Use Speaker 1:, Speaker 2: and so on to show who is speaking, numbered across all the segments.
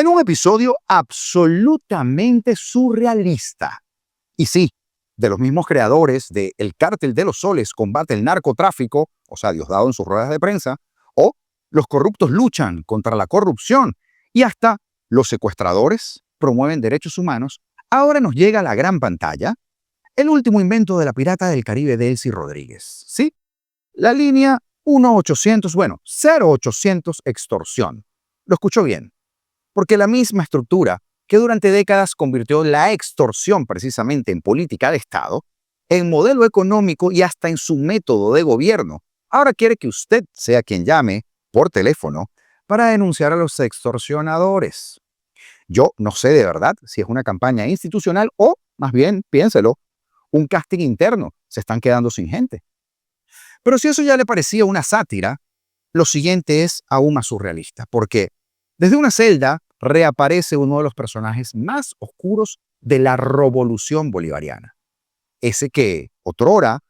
Speaker 1: en un episodio absolutamente surrealista. Y sí, de los mismos creadores de El Cártel de los Soles combate el narcotráfico, o sea, Diosdado en sus ruedas de prensa, o Los corruptos luchan contra la corrupción, y hasta Los secuestradores promueven derechos humanos, ahora nos llega a la gran pantalla el último invento de la pirata del Caribe Delcy Rodríguez. ¿Sí? La línea 0800 extorsión. Lo escuchó bien, porque la misma estructura que durante décadas convirtió la extorsión precisamente en política de Estado, en modelo económico y hasta en su método de gobierno, ahora quiere que usted sea quien llame por teléfono para denunciar a los extorsionadores. Yo no sé de verdad si es una campaña institucional o, más bien, piénselo, un casting interno. Se están quedando sin gente. Pero si eso ya le parecía una sátira, lo siguiente es aún más surrealista, porque desde una celda reaparece uno de los personajes más oscuros de la revolución bolivariana. Ese que, otrora,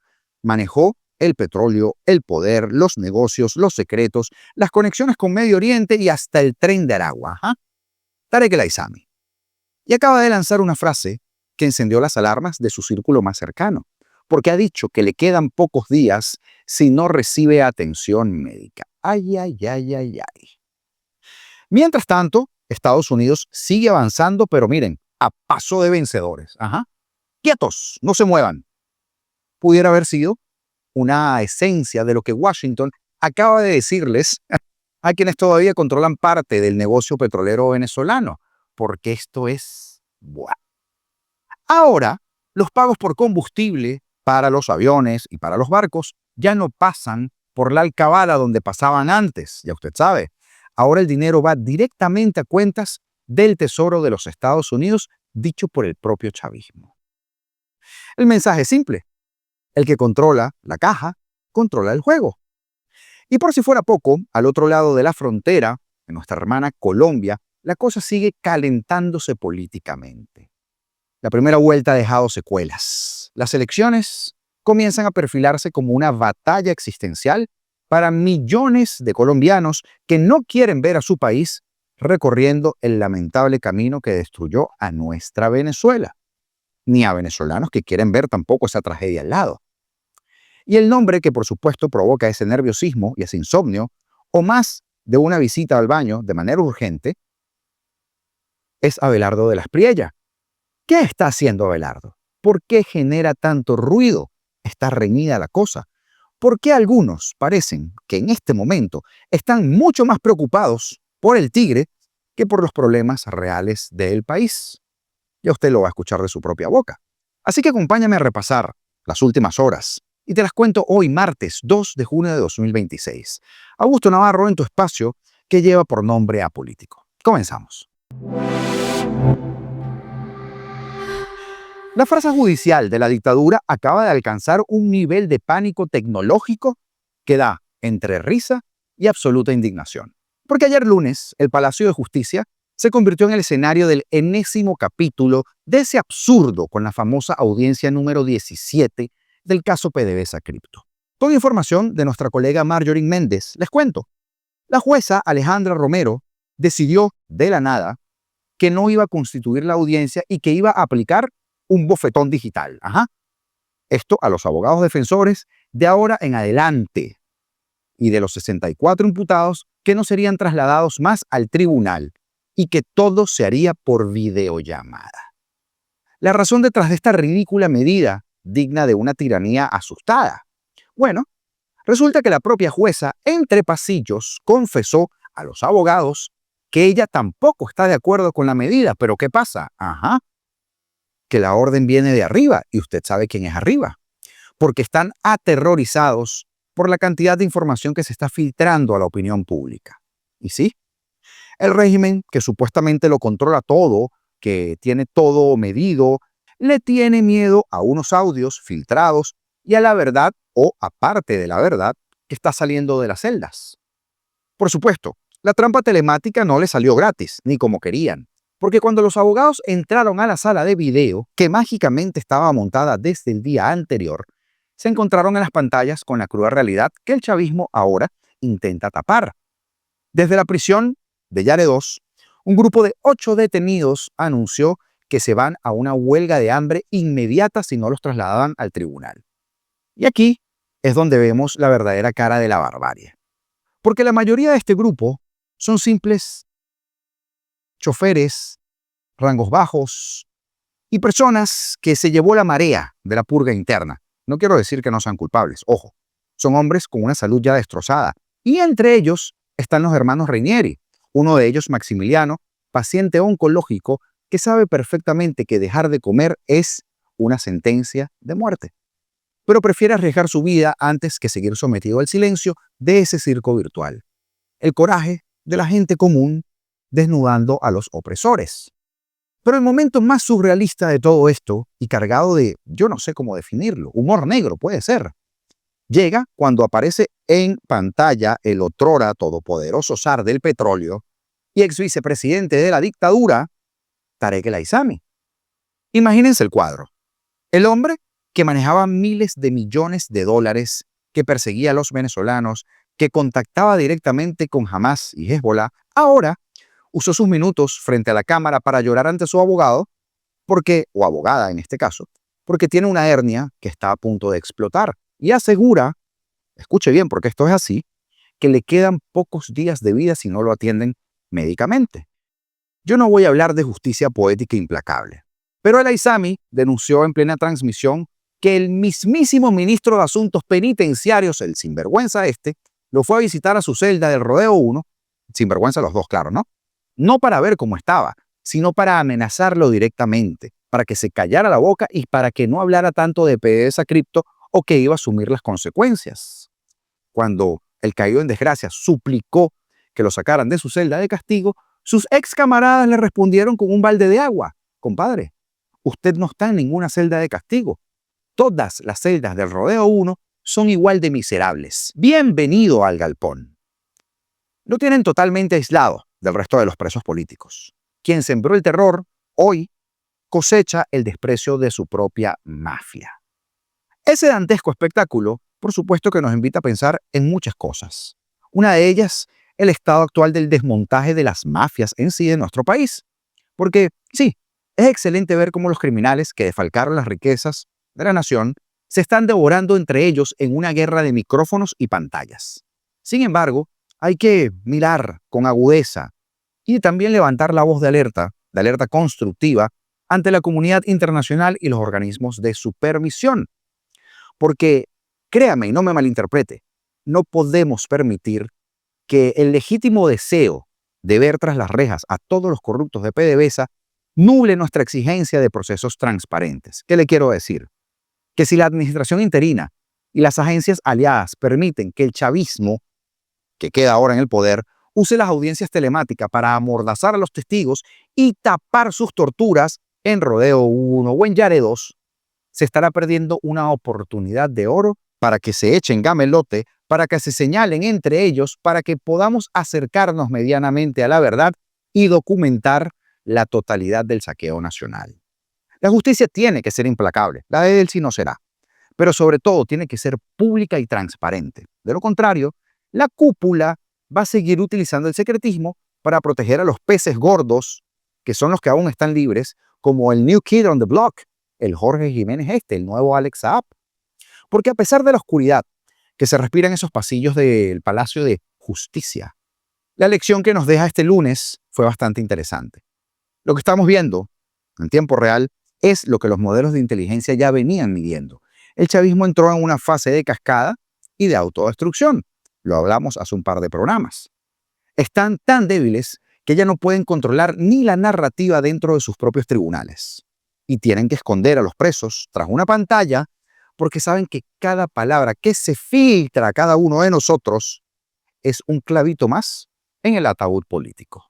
Speaker 1: manejó el petróleo, el poder, los negocios, los secretos, las conexiones con Medio Oriente y hasta el tren de Aragua. Tarek El Aissami. Y acaba de lanzar una frase que encendió las alarmas de su círculo más cercano, porque ha dicho que le quedan pocos días si no recibe atención médica. Ay, ay, ay, ay, ay. Mientras tanto, Estados Unidos sigue avanzando, pero miren, a paso de vencedores. Quietos, no se muevan. Pudiera haber sido una esencia de lo que Washington acaba de decirles a quienes todavía controlan parte del negocio petrolero venezolano, porque esto es... ¡buah! Ahora, los pagos por combustible para los aviones y para los barcos ya no pasan por la alcabala donde pasaban antes, ya usted sabe. Ahora el dinero va directamente a cuentas del Tesoro de los Estados Unidos, dicho por el propio chavismo. El mensaje es simple. El que controla la caja, controla el juego. Y por si fuera poco, al otro lado de la frontera, en nuestra hermana Colombia, la cosa sigue calentándose políticamente. La primera vuelta ha dejado secuelas. Las elecciones comienzan a perfilarse como una batalla existencial para millones de colombianos que no quieren ver a su país recorriendo el lamentable camino que destruyó a nuestra Venezuela, ni a venezolanos que quieren ver tampoco esa tragedia al lado. Y el nombre que por supuesto provoca ese nerviosismo y ese insomnio, o más de una visita al baño de manera urgente, es Abelardo de la Espriella. ¿Qué está haciendo Abelardo? ¿Por qué genera tanto ruido? Está reñida la cosa. ¿Por qué algunos parecen que en este momento están mucho más preocupados por el tigre que por los problemas reales del país? Ya usted lo va a escuchar de su propia boca. Así que acompáñame a repasar las últimas horas y te las cuento hoy, martes 2 de junio de 2026. Augusto Navarro en tu espacio que lleva por nombre Apolítico. Comenzamos. La farsa judicial de la dictadura acaba de alcanzar un nivel de pánico tecnológico que da entre risa y absoluta indignación. Porque ayer lunes, el Palacio de Justicia se convirtió en el escenario del enésimo capítulo de ese absurdo con la famosa audiencia número 17 del caso PDVSA Cripto. Con información de nuestra colega Marjorie Méndez, les cuento. La jueza Alejandra Romero decidió de la nada que no iba a constituir la audiencia y que iba a aplicar un bofetón digital. Esto a los abogados defensores de ahora en adelante y de los 64 imputados que no serían trasladados más al tribunal y que todo se haría por videollamada. La razón detrás de esta ridícula medida, digna de una tiranía asustada. Bueno, resulta que la propia jueza, entre pasillos, confesó a los abogados que ella tampoco está de acuerdo con la medida. ¿Pero qué pasa? Que la orden viene de arriba, y usted sabe quién es arriba, porque están aterrorizados por la cantidad de información que se está filtrando a la opinión pública. Y sí, el régimen, que supuestamente lo controla todo, que tiene todo medido, le tiene miedo a unos audios filtrados y a la verdad, o aparte de la verdad, que está saliendo de las celdas. Por supuesto, la trampa telemática no le salió gratis, ni como querían. Porque cuando los abogados entraron a la sala de video, que mágicamente estaba montada desde el día anterior, se encontraron en las pantallas con la cruda realidad que el chavismo ahora intenta tapar. Desde la prisión de Yare II, Un grupo de 8 detenidos anunció que se van a una huelga de hambre inmediata si no los trasladaban al tribunal. Y aquí es donde vemos la verdadera cara de la barbarie. Porque la mayoría de este grupo son simples choferes, rangos bajos y personas que se llevó la marea de la purga interna. No quiero decir que no sean culpables, ojo, son hombres con una salud ya destrozada. Y entre ellos están los hermanos Reinieri, uno de ellos Maximiliano, paciente oncológico que sabe perfectamente que dejar de comer es una sentencia de muerte, pero prefiere arriesgar su vida antes que seguir sometido al silencio de ese circo virtual. El coraje de la gente común desnudando a los opresores. Pero el momento más surrealista de todo esto, y cargado de, yo no sé cómo definirlo, humor negro puede ser, llega cuando aparece en pantalla el otrora todopoderoso zar del petróleo y ex vicepresidente de la dictadura, Tarek El Aissami. Imagínense el cuadro. El hombre que manejaba miles de millones de dólares, que perseguía a los venezolanos, que contactaba directamente con Hamas y Hezbollah, ahora usó sus minutos frente a la cámara para llorar ante su abogado, o abogada en este caso, porque tiene una hernia que está a punto de explotar y asegura, escuche bien porque esto es así, que le quedan pocos días de vida si no lo atienden médicamente. Yo no voy a hablar de justicia poética implacable, pero el Aissami denunció en plena transmisión que el mismísimo ministro de Asuntos Penitenciarios, el sinvergüenza lo fue a visitar a su celda del Rodeo 1, sinvergüenza los dos, claro, ¿no? No para ver cómo estaba, sino para amenazarlo directamente, para que se callara la boca y para que no hablara tanto de PDVSA cripto o que iba a asumir las consecuencias. Cuando el caído en desgracia suplicó que lo sacaran de su celda de castigo, sus ex camaradas le respondieron con un balde de agua. Compadre, usted no está en ninguna celda de castigo. Todas las celdas del Rodeo 1 son igual de miserables. Bienvenido al galpón. Lo tienen totalmente aislado del resto de los presos políticos. Quien sembró el terror, hoy cosecha el desprecio de su propia mafia. Ese dantesco espectáculo, por supuesto que nos invita a pensar en muchas cosas. Una de ellas, el estado actual del desmontaje de las mafias en sí de nuestro país. Porque, sí, es excelente ver cómo los criminales que defalcaron las riquezas de la nación se están devorando entre ellos en una guerra de micrófonos y pantallas. Sin embargo, hay que mirar con agudeza y también levantar la voz de alerta constructiva, ante la comunidad internacional y los organismos de supervisión. Porque, créame y no me malinterprete, no podemos permitir que el legítimo deseo de ver tras las rejas a todos los corruptos de PDVSA nuble nuestra exigencia de procesos transparentes. ¿Qué le quiero decir? Que si la administración interina y las agencias aliadas permiten que el chavismo, que queda ahora en el poder, use las audiencias telemáticas para amordazar a los testigos y tapar sus torturas en Rodeo 1 o en Yare 2, se estará perdiendo una oportunidad de oro para que se echen gamelote, para que se señalen entre ellos, para que podamos acercarnos medianamente a la verdad y documentar la totalidad del saqueo nacional. La justicia tiene que ser implacable, la de él sí no será, pero sobre todo tiene que ser pública y transparente. De lo contrario, la cúpula va a seguir utilizando el secretismo para proteger a los peces gordos, que son los que aún están libres, como el New Kid on the Block, el Jorge Jiménez el nuevo Alex Saab. Porque a pesar de la oscuridad que se respira en esos pasillos del Palacio de Justicia, la lección que nos deja este lunes fue bastante interesante. Lo que estamos viendo en tiempo real es lo que los modelos de inteligencia ya venían midiendo. El chavismo entró en una fase de cascada y de autodestrucción. Lo hablamos hace un par de programas. Están tan débiles que ya no pueden controlar ni la narrativa dentro de sus propios tribunales. Y tienen que esconder a los presos tras una pantalla porque saben que cada palabra que se filtra a cada uno de nosotros es un clavito más en el ataúd político.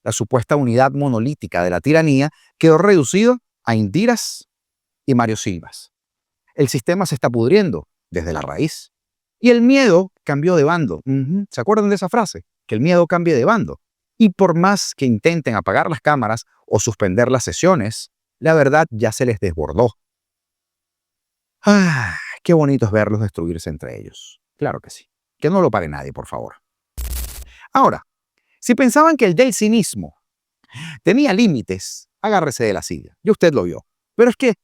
Speaker 1: La supuesta unidad monolítica de la tiranía quedó reducido a Indiras y Mario Silvas. El sistema se está pudriendo desde la raíz. Y el miedo cambió de bando. ¿Se acuerdan de esa frase? Que el miedo cambie de bando. Y por más que intenten apagar las cámaras o suspender las sesiones, la verdad ya se les desbordó. Qué bonito es verlos destruirse entre ellos. Claro que sí. Que no lo pague nadie, por favor. Ahora, si pensaban que el del cinismo Tenía límites, agárrese de la silla, y usted lo vio. Pero es que,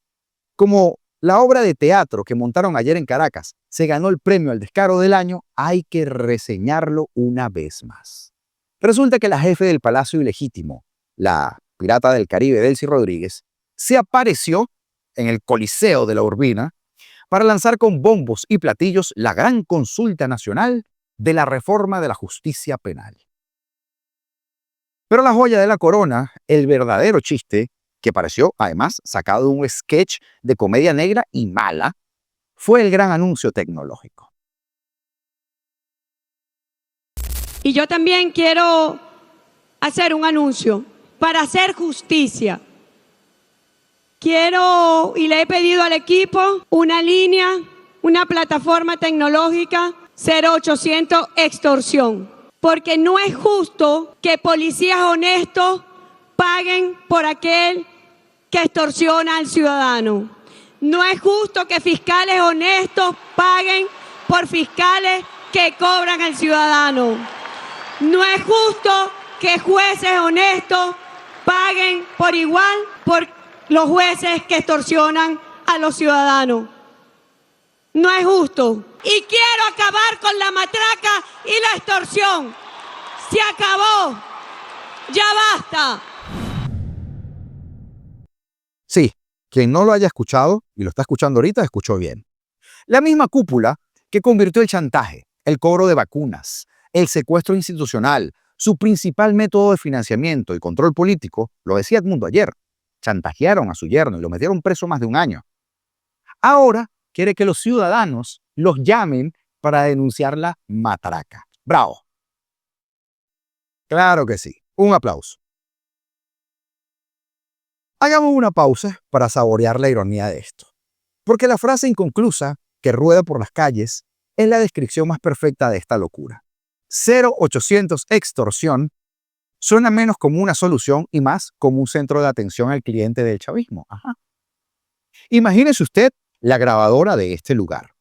Speaker 1: como la obra de teatro que montaron ayer en Caracas se ganó el premio al descaro del año, hay que reseñarlo una vez más. Resulta que la jefe del Palacio Ilegítimo, la pirata del Caribe, Delcy Rodríguez, se apareció en el Coliseo de la Urbina para lanzar con bombos y platillos la gran consulta nacional de la reforma de la justicia penal. Pero la joya de la corona, el verdadero chiste, que pareció además sacado de un sketch de comedia negra y mala, fue el gran anuncio tecnológico.
Speaker 2: Y yo también quiero hacer un anuncio para hacer justicia. Quiero y le he pedido al equipo una línea, una plataforma tecnológica 0800 extorsión. Porque no es justo que policías honestos paguen por aquel que extorsiona al ciudadano. No es justo que fiscales honestos paguen por fiscales que cobran al ciudadano. No es justo que jueces honestos paguen por igual por los jueces que extorsionan a los ciudadanos. No es justo. Y quiero acabar con la matraca y la extorsión. Se acabó. Ya basta.
Speaker 1: Sí, quien no lo haya escuchado y lo está escuchando ahorita, escuchó bien. La misma cúpula que convirtió el chantaje, el cobro de vacunas, el secuestro institucional, su principal método de financiamiento y control político, lo decía Edmundo ayer, chantajearon a su yerno y lo metieron preso más de un año. Ahora quiere que los ciudadanos los llamen para denunciar la matraca. ¡Bravo! Claro que sí. Un aplauso. Hagamos una pausa para saborear la ironía de esto. Porque la frase inconclusa que rueda por las calles es la descripción más perfecta de esta locura. 0800 extorsión suena menos como una solución y más como un centro de atención al cliente del chavismo. Ajá. Imagínese usted la grabadora de este lugar.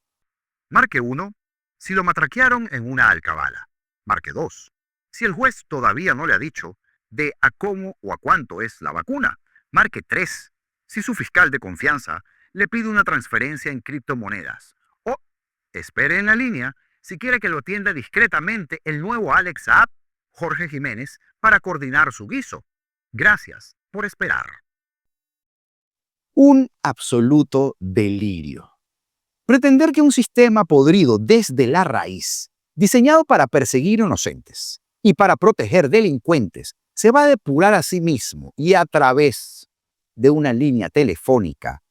Speaker 3: Marque 1 si lo matraquearon en una alcabala. Marque 2 si el juez todavía no le ha dicho de a cómo o a cuánto es la vacuna. Marque 3 si su fiscal de confianza le pide una transferencia en criptomonedas. O espere en la línea si quiere que lo atienda discretamente el nuevo Alex Saab, Jorge Jiménez, para coordinar su guiso. Gracias por esperar.
Speaker 1: Un absoluto delirio. Pretender que un sistema podrido desde la raíz, diseñado para perseguir inocentes y para proteger delincuentes, se va a depurar a sí mismo y a través de una línea telefónica,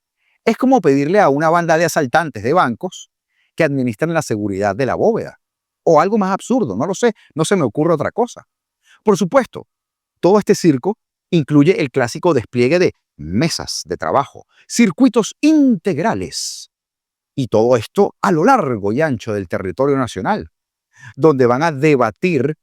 Speaker 1: es como pedirle a una banda de asaltantes de bancos que administren la seguridad de la bóveda. O algo más absurdo, no lo sé, no se me ocurre otra cosa. Por supuesto, todo este circo incluye el clásico despliegue de mesas de trabajo, circuitos integrales. Y todo esto a lo largo y ancho del territorio nacional, donde van a debatir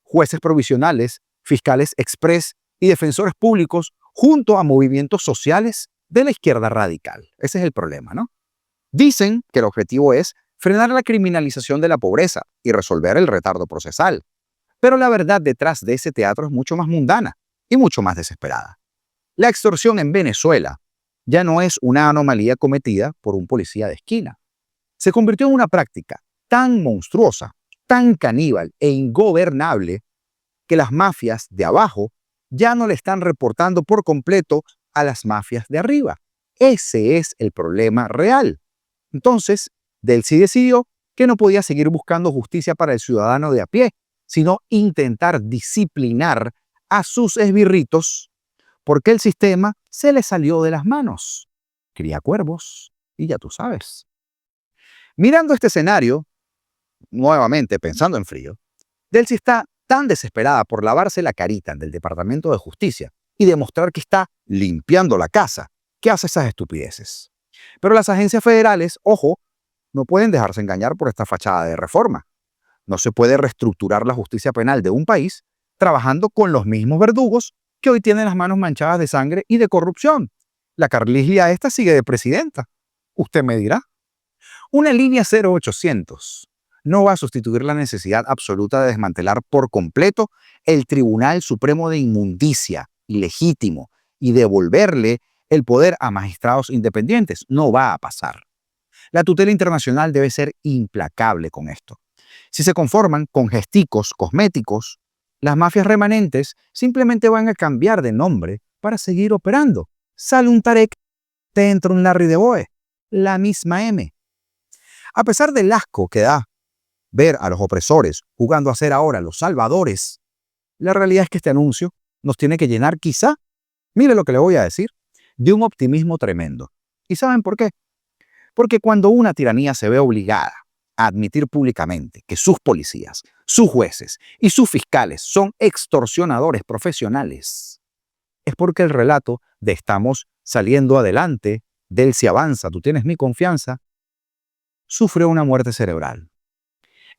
Speaker 1: jueces provisionales, fiscales express y defensores públicos junto a movimientos sociales de la izquierda radical. Ese es el problema, ¿no? Dicen que el objetivo es frenar la criminalización de la pobreza y resolver el retardo procesal. Pero la verdad detrás de ese teatro es mucho más mundana y mucho más desesperada. La extorsión en Venezuela ya no es una anomalía cometida por un policía de esquina. Se convirtió en una práctica tan monstruosa, tan caníbal e ingobernable que las mafias de abajo ya no le están reportando por completo a las mafias de arriba. Ese es el problema real. Entonces, Delcy decidió que no podía seguir buscando justicia para el ciudadano de a pie, sino intentar disciplinar a sus esbirritos porque el sistema se le salió de las manos. Cría cuervos y ya tú sabes. Mirando este escenario, nuevamente pensando en frío, Delcy está tan desesperada por lavarse la carita en el Departamento de Justicia y demostrar que está limpiando la casa, que hace esas estupideces. Pero las agencias federales, ojo, no pueden dejarse engañar por esta fachada de reforma. No se puede reestructurar la justicia penal de un país trabajando con los mismos verdugos que hoy tienen las manos manchadas de sangre y de corrupción. La Carlislia esta sigue de presidenta. Usted me dirá. Una línea 0800 no va a sustituir la necesidad absoluta de desmantelar por completo el Tribunal Supremo de Inmundicia, ilegítimo y devolverle el poder a magistrados independientes. No va a pasar. La tutela internacional debe ser implacable con esto. Si se conforman con gesticos cosméticos, las mafias remanentes simplemente van a cambiar de nombre para seguir operando. Sale un Tarek, te entra un Larry de Boe, la misma M. A pesar del asco que da ver a los opresores jugando a ser ahora los salvadores, la realidad es que este anuncio nos tiene que llenar quizá, mire lo que le voy a decir, de un optimismo tremendo. ¿Y saben por qué? Porque cuando una tiranía se ve obligada a admitir públicamente que sus policías, sus jueces y sus fiscales son extorsionadores profesionales, es porque el relato de estamos saliendo adelante, del si avanza, tú tienes mi confianza, sufrió una muerte cerebral.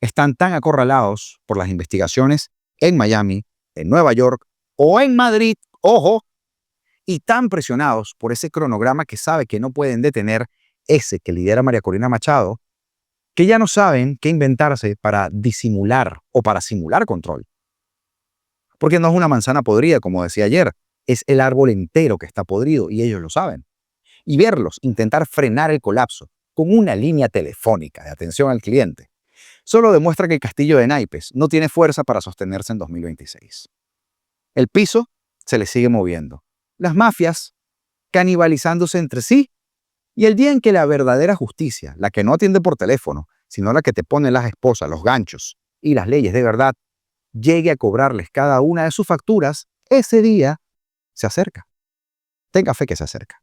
Speaker 1: Están tan acorralados por las investigaciones en Miami, en Nueva York o en Madrid, ojo, y tan presionados por ese cronograma que sabe que no pueden detener, ese que lidera María Corina Machado, que ya no saben qué inventarse para disimular o para simular control. Porque no es una manzana podrida, como decía ayer, es el árbol entero que está podrido y ellos lo saben. Y verlos intentar frenar el colapso con una línea telefónica de atención al cliente solo demuestra que el castillo de naipes no tiene fuerza para sostenerse en 2026. El piso se le sigue moviendo. Las mafias canibalizándose entre sí. Y el día en que la verdadera justicia, la que no atiende por teléfono, sino la que te pone las esposas, los ganchos y las leyes de verdad, llegue a cobrarles cada una de sus facturas, ese día se acerca. Tenga fe que se acerca.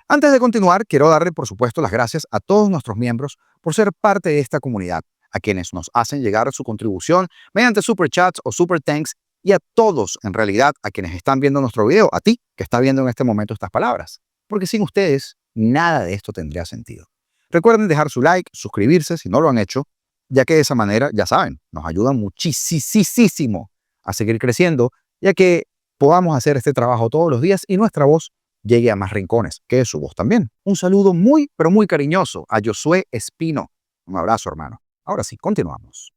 Speaker 1: Antes de continuar, quiero darle, por supuesto, las gracias a todos nuestros miembros por ser parte de esta comunidad, a quienes nos hacen llegar su contribución mediante super chats o super thanks, y a todos, en realidad, a quienes están viendo nuestro video, a ti que está viendo en este momento estas palabras. Porque sin ustedes, nada de esto tendría sentido. Recuerden dejar su like, suscribirse si no lo han hecho, ya que de esa manera, ya saben, nos ayudan muchísimo a seguir creciendo, ya que podamos hacer este trabajo todos los días y nuestra voz llegue a más rincones, que es su voz también. Un saludo muy, pero muy cariñoso a Josué Espino. Un abrazo, hermano. Ahora sí, continuamos.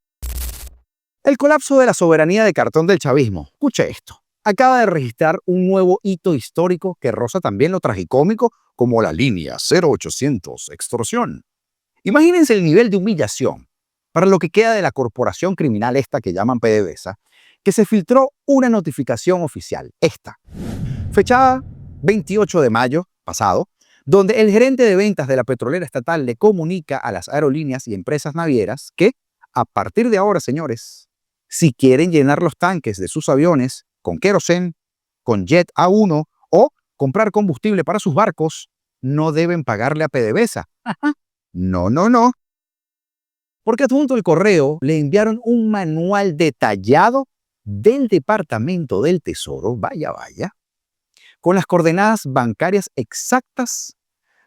Speaker 1: El colapso de la soberanía de cartón del chavismo. Escuche esto. Acaba de registrar un nuevo hito histórico que roza también lo tragicómico como la línea 0800 extorsión. Imagínense el nivel de humillación para lo que queda de la corporación criminal esta que llaman PDVSA, que se filtró una notificación oficial, esta, fechada 28 de mayo pasado, donde el gerente de ventas de la petrolera estatal le comunica a las aerolíneas y empresas navieras que, a partir de ahora, señores, si quieren llenar los tanques de sus aviones con querosén, con Jet A1 o comprar combustible para sus barcos, no deben pagarle a PDVSA. No. Porque adjunto al correo le enviaron un manual detallado del Departamento del Tesoro, vaya, con las coordenadas bancarias exactas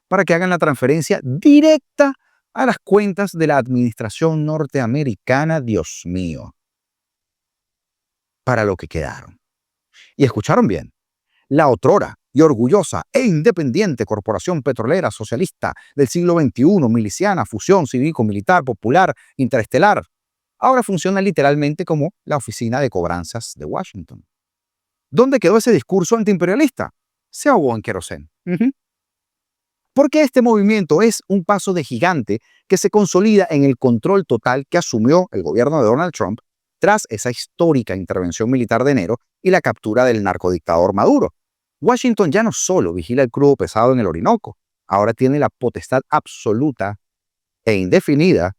Speaker 1: para que hagan la transferencia directa a las cuentas de la administración norteamericana, Dios mío, para lo que quedaron. Y escucharon bien, la otrora y orgullosa e independiente corporación petrolera socialista del siglo XXI, miliciana, fusión cívico-militar, popular, interestelar, ahora funciona literalmente como la oficina de cobranzas de Washington. ¿Dónde quedó ese discurso antiimperialista? Se ahogó en querosén. Porque este movimiento es un paso de gigante que se consolida en el control total que asumió el gobierno de Donald Trump tras esa histórica intervención militar de enero y la captura del narcodictador Maduro. Washington ya no solo vigila el crudo pesado en el Orinoco, ahora tiene la potestad absoluta e indefinida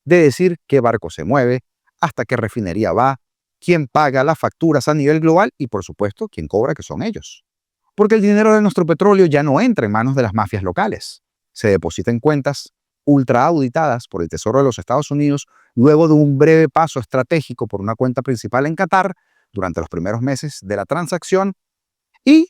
Speaker 1: de decir qué barco se mueve, hasta qué refinería va, quién paga las facturas a nivel global y, por supuesto, quién cobra, que son ellos. Porque el dinero de nuestro petróleo ya no entra en manos de las mafias locales. Se deposita en cuentas ultra auditadas por el Tesoro de los Estados Unidos luego de un breve paso estratégico por una cuenta principal en Qatar durante los primeros meses de la transacción. Y,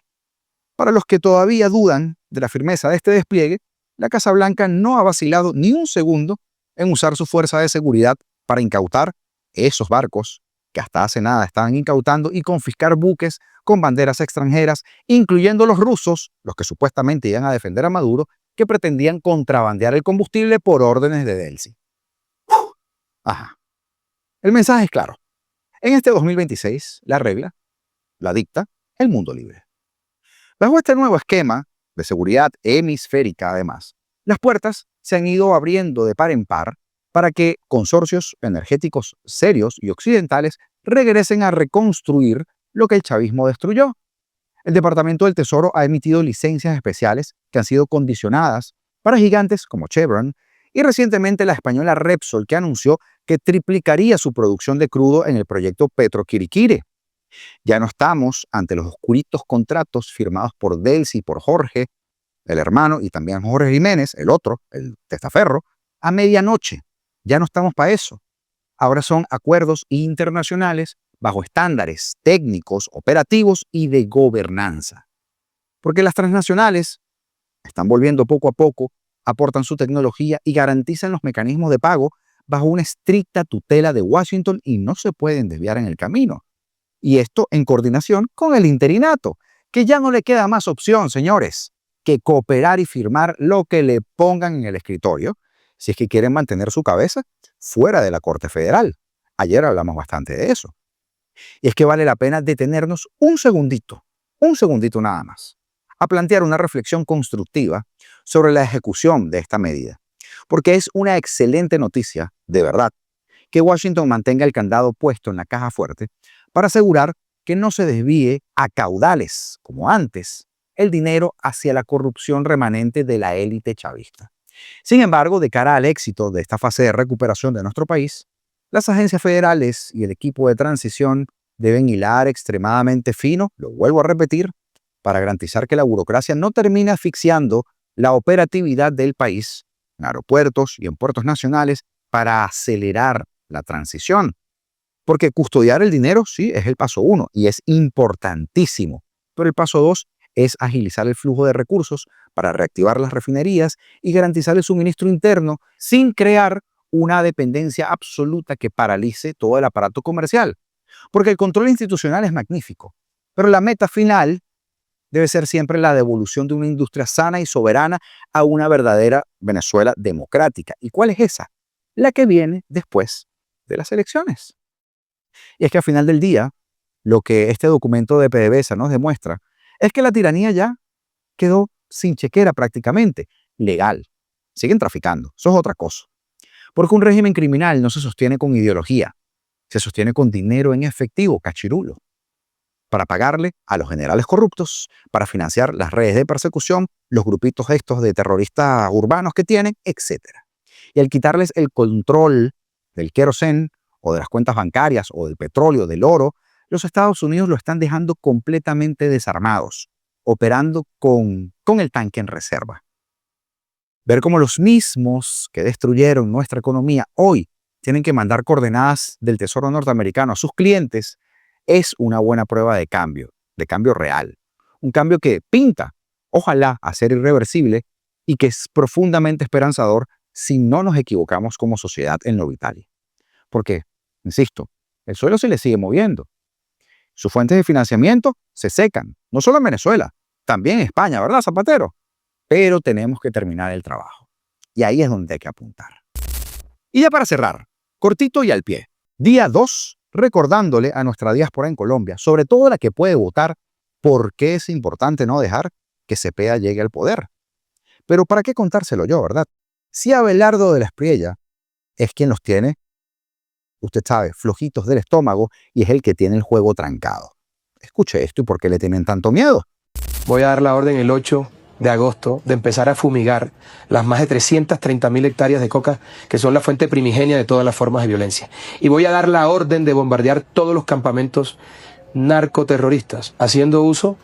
Speaker 1: para los que todavía dudan de la firmeza de este despliegue, la Casa Blanca no ha vacilado ni un segundo en usar su fuerza de seguridad para incautar esos barcos que hasta hace nada estaban incautando y confiscar buques con banderas extranjeras, incluyendo los rusos, los que supuestamente iban a defender a Maduro, que pretendían contrabandear el combustible por órdenes de Delcy. Ajá. El mensaje es claro. En este 2026, la regla, la dicta, el mundo libre. Bajo este nuevo esquema de seguridad hemisférica, además, las puertas se han ido abriendo de par en par para que consorcios energéticos serios y occidentales regresen a reconstruir lo que el chavismo destruyó. El Departamento del Tesoro ha emitido licencias especiales que han sido condicionadas para gigantes como Chevron y recientemente la española Repsol, que anunció que triplicaría su producción de crudo en el proyecto Petroquiriquire. Ya no estamos ante los oscuritos contratos firmados por Delcy y por Jorge, el hermano, y también Jorge Jiménez, el otro, el testaferro, a medianoche. Ya no estamos para eso. Ahora son acuerdos internacionales bajo estándares técnicos, operativos y de gobernanza. Porque las transnacionales están volviendo poco a poco, aportan su tecnología y garantizan los mecanismos de pago bajo una estricta tutela de Washington y no se pueden desviar en el camino. Y esto en coordinación con el interinato, que ya no le queda más opción, señores, que cooperar y firmar lo que le pongan en el escritorio, si es que quieren mantener su cabeza fuera de la Corte Federal. Ayer hablamos bastante de eso. Y es que vale la pena detenernos un segundito nada más, a plantear una reflexión constructiva sobre la ejecución de esta medida. Porque es una excelente noticia, de verdad, que Washington mantenga el candado puesto en la caja fuerte para asegurar que no se desvíe a caudales, como antes, el dinero hacia la corrupción remanente de la élite chavista. Sin embargo, de cara al éxito de esta fase de recuperación de nuestro país, las agencias federales y el equipo de transición deben hilar extremadamente fino, lo vuelvo a repetir, para garantizar que la burocracia no termine asfixiando la operatividad del país en aeropuertos y en puertos nacionales para acelerar la transición. Porque custodiar el dinero, sí, es el paso 1 y es importantísimo. Pero el paso 2 es agilizar el flujo de recursos para reactivar las refinerías y garantizar el suministro interno sin crear una dependencia absoluta que paralice todo el aparato comercial. Porque el control institucional es magnífico, pero la meta final debe ser siempre la devolución de una industria sana y soberana a una verdadera Venezuela democrática. ¿Y cuál es esa? La que viene después de las elecciones. Y es que al final del día, lo que este documento de PDVSA nos demuestra es que la tiranía ya quedó sin chequera prácticamente, legal. Siguen traficando, eso es otra cosa. Porque un régimen criminal no se sostiene con ideología, se sostiene con dinero en efectivo, cachirulo, para pagarle a los generales corruptos, para financiar las redes de persecución, los grupitos estos de terroristas urbanos que tienen, etc. Y al quitarles el control del querosén o de las cuentas bancarias o del petróleo, del oro, los Estados Unidos lo están dejando completamente desarmados, operando con el tanque en reserva. Ver cómo los mismos que destruyeron nuestra economía hoy tienen que mandar coordenadas del Tesoro norteamericano a sus clientes es una buena prueba de cambio real. Un cambio que pinta, ojalá, a ser irreversible y que es profundamente esperanzador si no nos equivocamos como sociedad en lo vital. Porque, insisto, el suelo se le sigue moviendo. Sus fuentes de financiamiento se secan, no solo en Venezuela, también en España, ¿verdad, Zapatero? Pero tenemos que terminar el trabajo. Y ahí es donde hay que apuntar. Y ya para cerrar, cortito y al pie. Día 2, recordándole a nuestra diáspora en Colombia, sobre todo la que puede votar, por qué es importante no dejar que Cepeda llegue al poder. Pero ¿para qué contárselo yo, verdad? Si Abelardo de la Espriella es quien los tiene, usted sabe, flojitos del estómago y es el que tiene el juego trancado. Escuche esto y por qué le tienen tanto miedo.
Speaker 4: Voy a dar la orden el 8 de agosto de empezar a fumigar las más de 330.000 hectáreas de coca que son la fuente primigenia de todas las formas de violencia. Y voy a dar la orden de bombardear todos los campamentos narcoterroristas, haciendo uso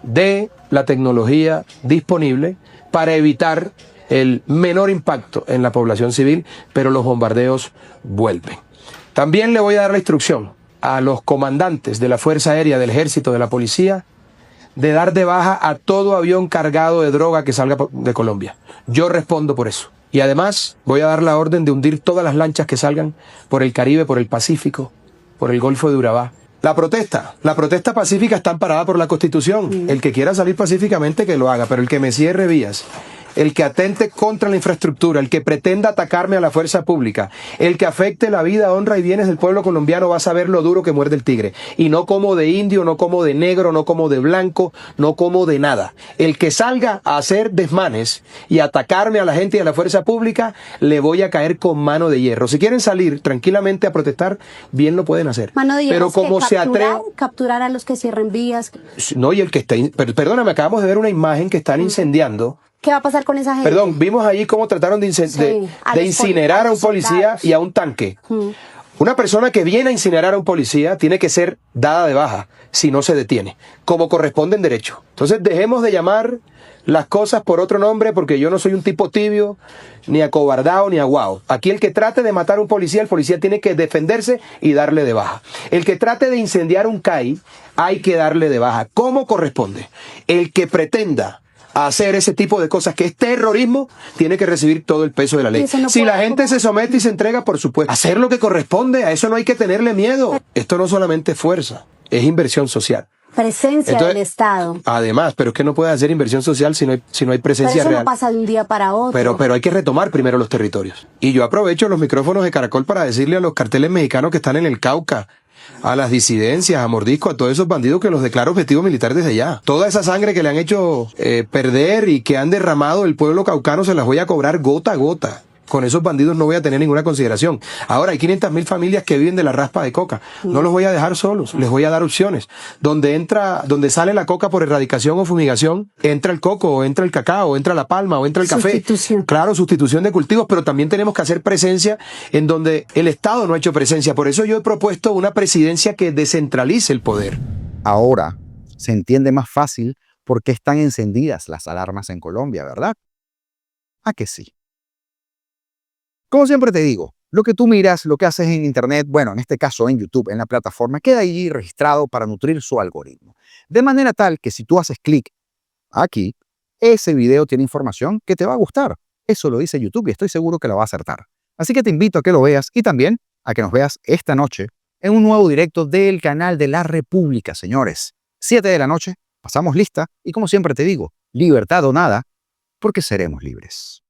Speaker 4: de la tecnología disponible para evitar el menor impacto en la población civil, pero los bombardeos vuelven. También le voy a dar la instrucción a los comandantes de la Fuerza Aérea, del Ejército, de la Policía, de dar de baja a todo avión cargado de droga que salga de Colombia. Yo respondo por eso. Y además voy a dar la orden de hundir todas las lanchas que salgan por el Caribe, por el Pacífico, por el Golfo de Urabá. La protesta pacífica está amparada por la Constitución. El que quiera salir pacíficamente que lo haga, pero el que me cierre vías el que atente contra la infraestructura, el que pretenda atacarme a la fuerza pública, el que afecte la vida, honra y bienes del pueblo colombiano va a saber lo duro que muerde el tigre. Y no como de indio, no como de negro, no como de blanco, no como de nada. El que salga a hacer desmanes y atacarme a la gente y a la fuerza pública, le voy a caer con mano de hierro. Si quieren salir tranquilamente a protestar, bien lo pueden hacer.
Speaker 5: Mano de hierro,
Speaker 4: pero como se atreven...
Speaker 5: Capturar a los que cierren vías.
Speaker 4: No, y el que está... Perdóname, acabamos de ver una imagen que están incendiando.
Speaker 5: ¿Qué va a pasar con esa gente?
Speaker 4: Perdón, vimos allí cómo trataron de incinerar a un policía y a un tanque. Una persona que viene a incinerar a un policía tiene que ser dada de baja si no se detiene, como corresponde en derecho. Entonces dejemos de llamar las cosas por otro nombre, porque yo no soy un tipo tibio, ni acobardado, ni aguado. Aquí el que trate de matar a un policía, el policía tiene que defenderse y darle de baja. El que trate de incendiar un CAI, hay que darle de baja, como corresponde. El que pretenda hacer ese tipo de cosas que es terrorismo, tiene que recibir todo el peso de la ley.
Speaker 5: No
Speaker 4: si la gente se somete y se entrega, por supuesto, hacer lo que corresponde, a eso no hay que tenerle miedo. Esto no solamente es fuerza, es inversión social.
Speaker 5: Presencia del Estado.
Speaker 4: Además, pero es que no puede hacer inversión social si no hay presencia
Speaker 5: pero eso
Speaker 4: real.
Speaker 5: No pasa de un día para otro.
Speaker 4: Pero hay que retomar primero los territorios. Y yo aprovecho los micrófonos de Caracol para decirle a los carteles mexicanos que están en el Cauca, a las disidencias, a Mordisco, a todos esos bandidos que los declaro objetivo militar desde ya. Toda esa sangre que le han hecho perder y que han derramado el pueblo caucano se las voy a cobrar gota a gota. Con esos bandidos no voy a tener ninguna consideración. Ahora hay 500.000 familias que viven de la raspa de coca. No los voy a dejar solos, les voy a dar opciones. Donde sale la coca por erradicación o fumigación, entra el coco, o entra el cacao, o entra la palma, o entra el café. Claro, sustitución de cultivos, pero también tenemos que hacer presencia en donde el Estado no ha hecho presencia. Por eso yo he propuesto una presidencia que descentralice el poder.
Speaker 1: Ahora se entiende más fácil por qué están encendidas las alarmas en Colombia, ¿verdad? ¿A que sí? Como siempre te digo, lo que tú miras, lo que haces en Internet, bueno, en este caso en YouTube, en la plataforma, queda allí registrado para nutrir su algoritmo. De manera tal que si tú haces clic aquí, ese video tiene información que te va a gustar. Eso lo dice YouTube y estoy seguro que lo va a acertar. Así que te invito a que lo veas y también a que nos veas esta noche en un nuevo directo del canal de La República, señores. 7 de la noche, pasamos lista y como siempre te digo, libertad o nada, porque seremos libres.